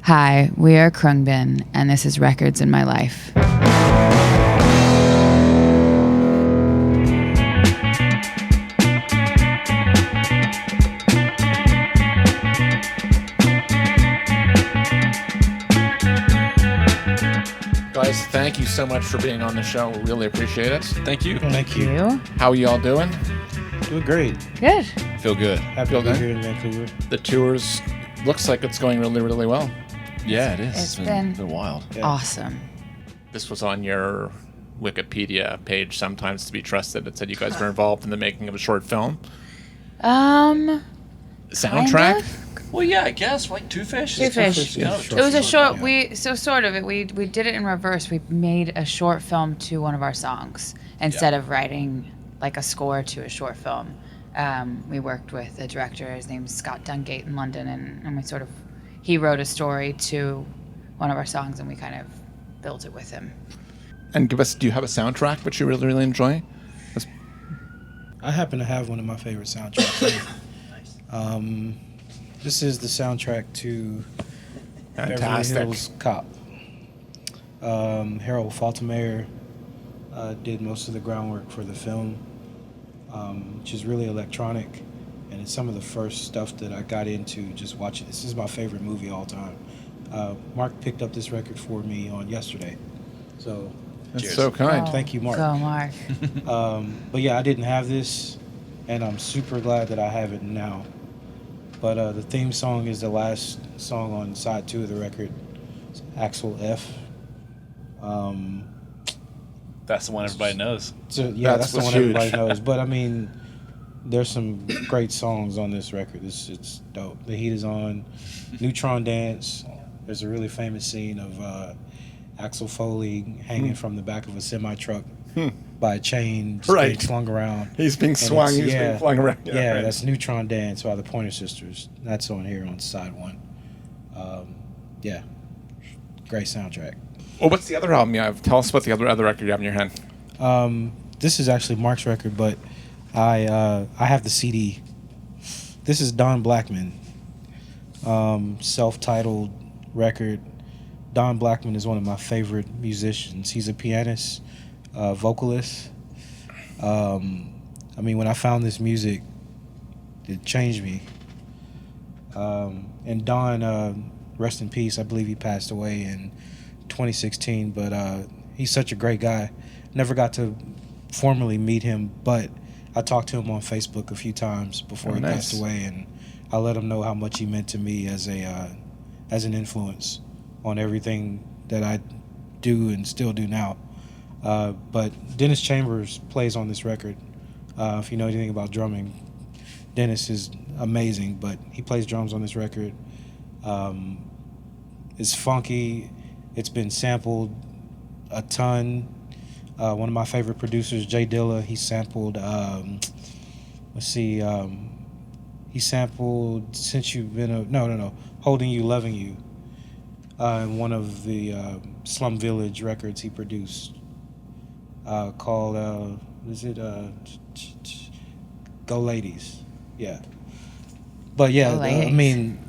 Hi, we are Khruangbin, and this is Records in My Life. Guys, thank you so much for being on the show. We really appreciate it. Thank you. Thank you. How are you all doing? Doing great. Good. Feel good. Happy Feel to be good? here in Vancouver. The tours looks like it's going really, really well. Yeah, it is. It's been wild. Yeah. awesome. This was on your Wikipedia page, Sometimes to Be Trusted. It said you guys were involved in the making of a short film. Kind Soundtrack? of. Well, yeah, I guess like Two Fish. Two Fish. Yeah, It was a short. yeah. We did it in reverse. We made a short film to one of our songs instead of writing like a score to a short film. We worked with a director. His name's Scott Dungate in London, and we he wrote a story to one of our songs, and we kind of built it with him. And do you have a soundtrack which you really, really enjoy? I happen to have one of my favorite soundtracks. This is the soundtrack to Beverly Fantastic. Hills Cop. Harold Faltermeyer did most of the groundwork for the film, which is really electronic, and it's some of the first stuff that I got into just watching. This is my favorite movie all time. Mark picked up this record for me on yesterday, so That's Cheers. so kind. Thank you, Mark. Go, Mark. But yeah, I didn't have this, and I'm super glad that I have it now. But the theme song is the last song on side 2 of the record. It's Axel F. That's the one everybody knows. So yeah, that's the what's one huge. everybody knows. But I mean, there's some great songs on this record. It's dope. The Heat Is On, Neutron Dance. There's a really famous scene of Axel Foley hanging from the back of a semi truck by a chain, just Right. being slung around. He's being And swung, it's- he's being flung around. Yeah, right. that's Neutron Dance by the Pointer Sisters. That's on here on side 1. Yeah, great soundtrack. Well, what's the other album you have? Tell us about the other record you have in your hand. This is actually Mark's record, but I have the CD. This is Don Blackman, self-titled record. Don Blackman is one of my favorite musicians. He's a pianist, vocalist. I mean, when I found this music, it changed me. And Don, rest in peace. I believe he passed away in 2016, but he's such a great guy. Never got to formally meet him, but I talked to him on Facebook a few times before he passed away, and I let him know how much he meant to me as an influence on everything that I do and still do now. But Dennis Chambers plays on this record. If you know anything about drumming, Dennis is amazing, but he plays drums on this record. It's funky. It's been sampled a ton. One of my favorite producers, Jay Dilla, he sampled, he sampled Since You've Been Holding You, Loving You, in one of the Slum Village records he produced, called, Go Ladies. Yeah. But yeah, Go Ladies. I mean,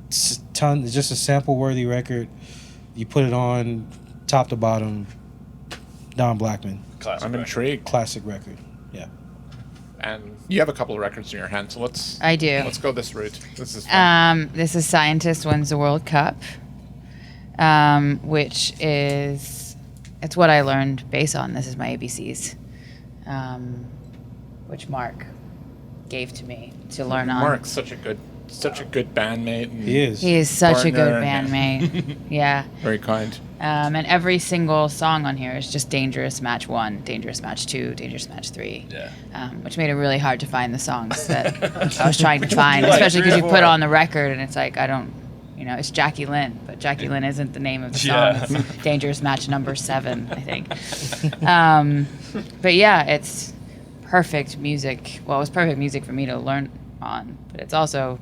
it's just a sample-worthy record. You put it on top to bottom, Don Blackman. Classic I'm record. intrigued. Classic record. Yeah. And you have a couple of records in your hand, so let's go this route. This is fun. This is Scientist Wins the World Cup, which is, it's what I learned bass on. This is my ABCs, which Mark gave to me to learn on. Mark's such a good bandmate. And He is. He is such a good partner and- bandmate. Yeah. Very kind. And every single song on here is just Dangerous Match 1, Dangerous Match 2, Dangerous Match 3. Yeah. Which made it really hard to find the songs that I was trying to find, Like especially because 3 you or put 4. on the record and it's like, I don't, it's Jackie Lynn, but Jackie Lynn isn't the name of the song. Yeah. It's Dangerous Match number 7, I think. But yeah, it's perfect music. Well, it was perfect music for me to learn on, but it's also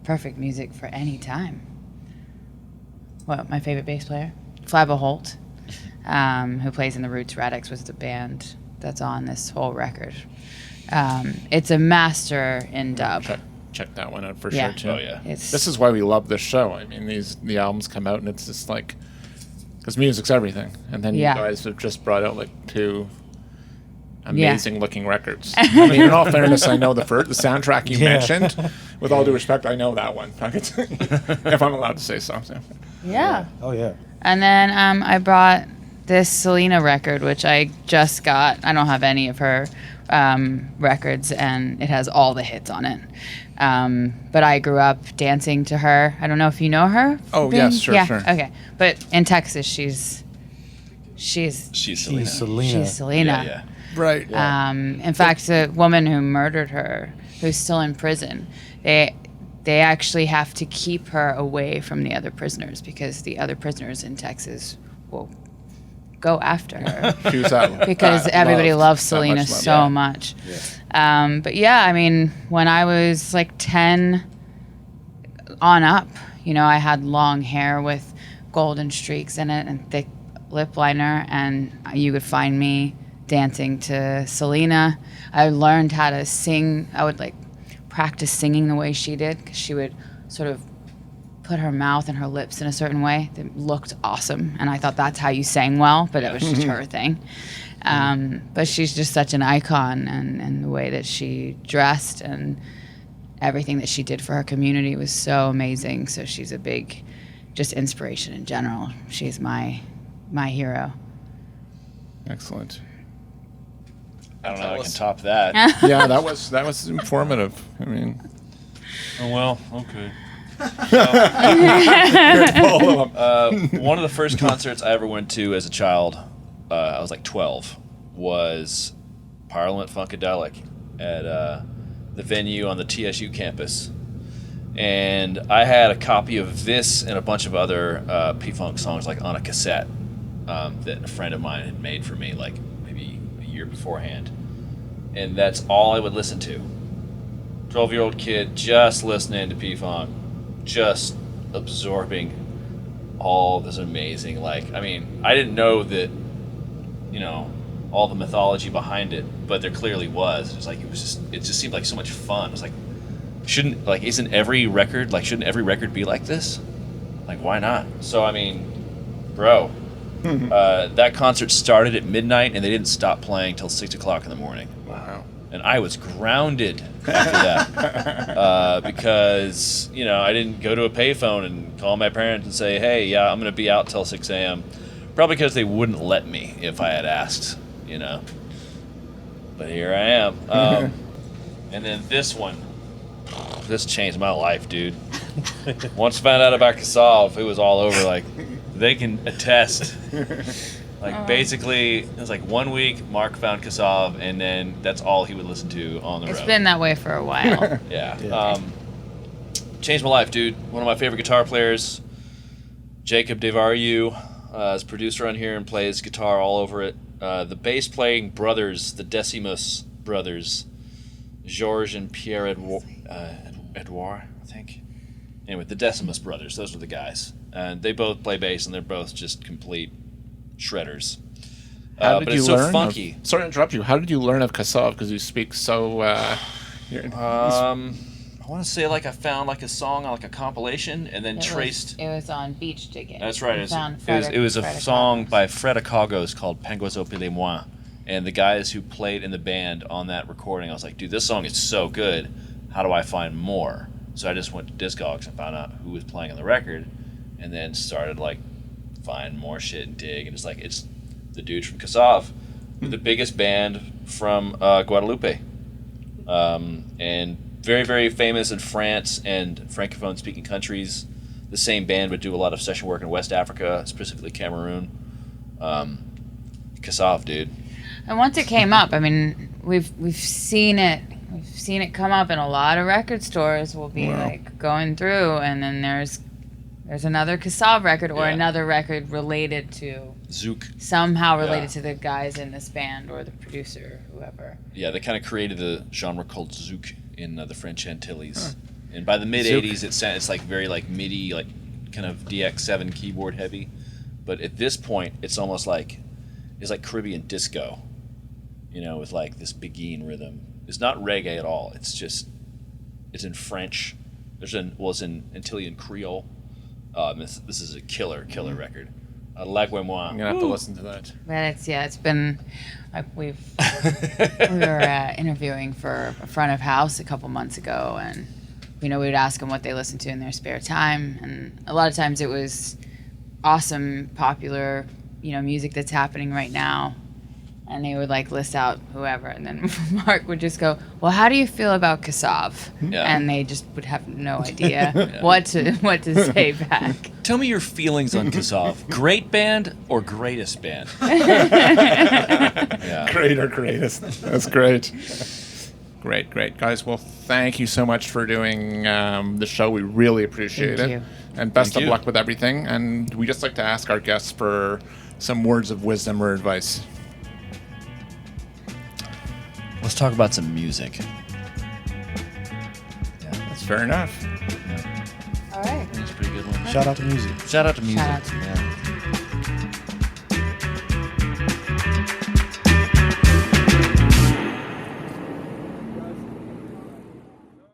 perfect music for any time. What, my favorite bass player? Flabba Holt, who plays in the Roots Radix, was the band that's on this whole record. It's a master in dub. check that one out for Yeah. sure too. Oh yeah. This is why we love this show. I mean, the albums come out and it's just like, because music's everything, and then Yeah. you guys have just brought out like 2 amazing looking records. I mean, in all fairness, I know the soundtrack you mentioned. With all due respect, I know that one. If I'm allowed to say so. Yeah. Oh yeah. And then I brought this Selena record, which I just got. I don't have any of her records, and it has all the hits on it. But I grew up dancing to her. I don't know if you know her. Oh, Vin? yes, sure, yeah, sure. Okay. But in Texas, she's She's Selena. She's Selena. She's Selena. Yeah. Right. In fact, the woman who murdered her, who's still in prison, they actually have to keep her away from the other prisoners because the other prisoners in Texas will go after her Who's that? because everybody loves that much Selena love. so Yeah. much. But yeah, I mean, when I was like 10 on up, you know, I had long hair with golden streaks in it and thick lip liner, and you would find me dancing to Selena. I learned how to sing. I would like practice singing the way she did, because she would sort of put her mouth and her lips in a certain way that looked awesome, and I thought that's how you sang well, but it was just her thing. But she's just such an icon, and the way that she dressed and everything that she did for her community was so amazing. So she's a big just inspiration in general. She's my hero. Excellent. I don't know how I can top that. Yeah, that was informative. I mean, Oh well, okay. all One of the first concerts I ever went to as a child, I was like 12, was Parliament Funkadelic at the venue on the TSU campus. And I had a copy of this and a bunch of other P-Funk songs like on a cassette that a friend of mine had made for me like maybe a year beforehand. And that's all I would listen to. 12-year-old kid just listening to P-Funk, just absorbing all this amazing, like, I mean, I didn't know that, you know, all the mythology behind it, but there clearly was. It was like, it just seemed like so much fun. It was like, shouldn't every record be like this? Like, why not? So, I mean, bro, that concert started at midnight and they didn't stop playing till 6 o'clock in the morning. Wow. And I was grounded after that because, you know, I didn't go to a payphone and call my parents and say, hey, yeah, I'm going to be out till 6 a.m. Probably because they wouldn't let me if I had asked, you know. But here I am. And then this one. This changed my life, dude. Once I found out about Kassav, it was all over. Like, they can attest. Like, basically, it was like 1 week, Mark found Kassav, and then that's all he would listen to on the road. It's been that way for a while. Yeah. Changed my life, dude. One of my favorite guitar players, Jacob Devarieux, is producer on here and plays guitar all over it. The bass playing brothers, the Decimus brothers, Georges and Pierre Edouard, I think. Anyway, the Decimus brothers, those were the guys. And they both play bass, and they're both just complete shredders. How But did it's you so learn? funky. Sorry to interrupt you. How did you learn of Kassav? Because you speak so. I want to say like I found like a song on like a compilation and then traced. It was on Beach Digging. That's right. We It found was a Fred song Acogos. by Fred Acogos called Penguins Au Pied Moi. And the guys who played in the band on that recording, I was like, dude, this song is so good. How do I find more? So I just went to Discogs and found out who was playing on the record and then started like find more shit and dig. And it's the dude from Kassav, the biggest band from Guadeloupe. And very, very famous in France and Francophone-speaking countries. The same band would do a lot of session work in West Africa, specifically Cameroon. Kassav, dude. And once it came up, I mean, we've seen it. We've seen it come up in a lot of record stores. We'll be like going through, and then there's another Kassav record or Yeah. another record related to Zouk. somehow related Yeah. to the guys in this band or the producer, whoever. Yeah, they kind of created the genre called Zouk in the French Antilles. And by the mid-'80s, it's like very like MIDI, like kind of DX7 keyboard heavy. But at this point, it's almost like Caribbean disco, you know, with like this Beguine rhythm. It's not reggae at all. It's just It's in French. It's in Antillean Creole. This is a killer record. Laguemois. I'm gonna have to listen to that. But it's been like we were interviewing for a front of house a couple months ago, and we would ask them what they listen to in their spare time, and a lot of times it was awesome, popular, music that's happening right now, and they would like list out whoever, and then Mark would just go, "Well, how do you feel about Kassav?" Yeah. And they just would have no idea what to say back. Tell me your feelings on Kassav. Great band or greatest band? Yeah. Great or greatest. That's great. Great. Guys, well, thank you so much for doing the show. We really appreciate Thank it. you. And best Thank of you. luck with everything. And we just like to ask our guests for some words of wisdom or advice. Let's talk about some music. Yeah, That's fair enough. All right. that's a pretty good one. Shout out to music. Shout out to music. Shout out to Yeah.